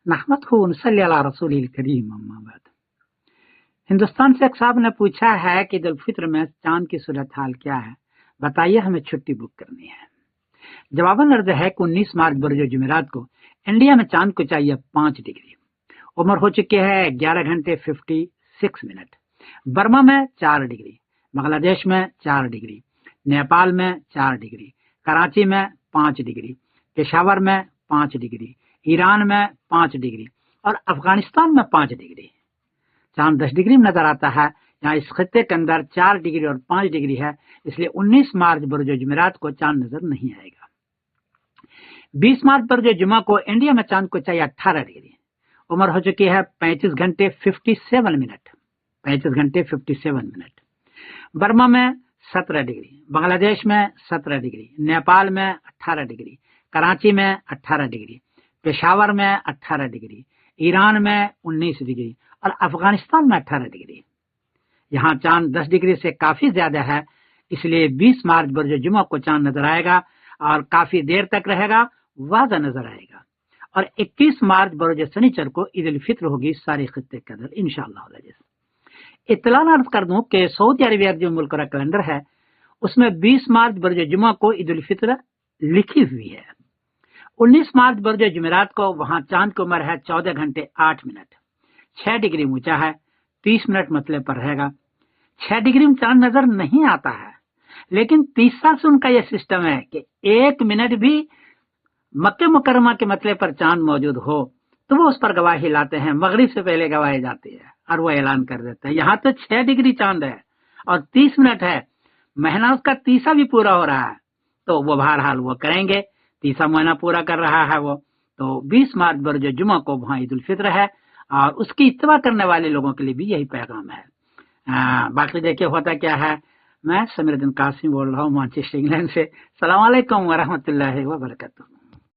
نحمدہ ونصلی علی رسول الکریم اما بعد۔ ہندوستان سے ایک صاحب نے پوچھا ہے کہ عید الفطر میں چاند کی صورتحال کیا ہے، بتائیے ہمیں چھٹی بک کرنی ہے۔ جواباً عرض ہے کہ 19 مارچ برج جمعرات کو انڈیا میں چاند کو چاہیے 5 ڈگری، عمر ہو چکی ہے 11 گھنٹے 56 منٹ، برما میں 4 ڈگری، بنگلہ دیش میں 4 ڈگری، نیپال میں 4 ڈگری، کراچی میں 5 ڈگری، پشاور میں 5 ڈگری، ایران میں 5 ڈگری اور افغانستان میں 5 ڈگری۔ چاند 10 ڈگری میں نظر آتا ہے، یہاں اس خطے کے اندر 4 ڈگری اور 5 ڈگری ہے، اس لیے 19 مارچ برج جمعرات کو چاند نظر نہیں آئے گا۔ 20 مارچ برج جمعہ کو انڈیا میں چاند کو چاہیے 18 ڈگری، عمر ہو چکی ہے 35 گھنٹے 57 منٹ، 35 گھنٹے 57 منٹ، برما میں 17 ڈگری، بنگلہ دیش میں 17 ڈگری، نیپال میں 18 ڈگری، کراچی میں 18 ڈگری، پشاور میں 18 ڈگری، ایران میں 19 ڈگری اور افغانستان میں 18 ڈگری۔ یہاں چاند 10 ڈگری سے کافی زیادہ ہے، اس لیے 20 مارچ برج جمعہ کو چاند نظر آئے گا اور کافی دیر تک رہے گا، واضح نظر آئے گا۔ اور 21 مارچ برج سنیچر کو عید الفطر ہوگی سارے خطے کے اندر انشاءاللہ۔ اطلاع عرض کر دوں کہ سعودی عربیہ جو ملک کا کیلنڈر ہے اس میں 20 مارچ برج جمعہ کو عید الفطر لکھی ہوئی ہے۔ 19 مارچ برج جمعرات کو وہاں چاند کی عمر ہے 14 گھنٹے 8 منٹ، 6 ڈگری اونچا ہے، 30 منٹ مطلع پر رہے گا۔ 6 ڈگری میں چاند نظر نہیں آتا ہے، لیکن 30 سال سے ان کا یہ سسٹم ہے کہ 1 منٹ بھی مکہ مکرمہ کے مطلع پر چاند موجود ہو تو وہ اس پر گواہی لاتے ہیں، مغرب سے پہلے گواہی جاتی ہے اور وہ اعلان کر دیتے ہیں۔ یہاں تو 6 ڈگری چاند ہے اور 30 منٹ ہے، مہینہ اس کا 30واں بھی پورا ہو رہا ہے، تو وہ بہرحال وہ کریں گے، 30واں مہینہ پورا کر رہا ہے وہ۔ تو 20 مارچ برج جمعہ کو وہاں عید الفطر ہے اور اس کی اتباع کرنے والے لوگوں کے لیے بھی یہی پیغام ہے۔ باقی دیکھیے ہوتا کیا ہے۔ میں سمیر الدین قاسمی بول رہا ہوں مانچسٹر انگلینڈ سے۔ السلام علیکم ورحمۃ اللہ وبرکاتہ۔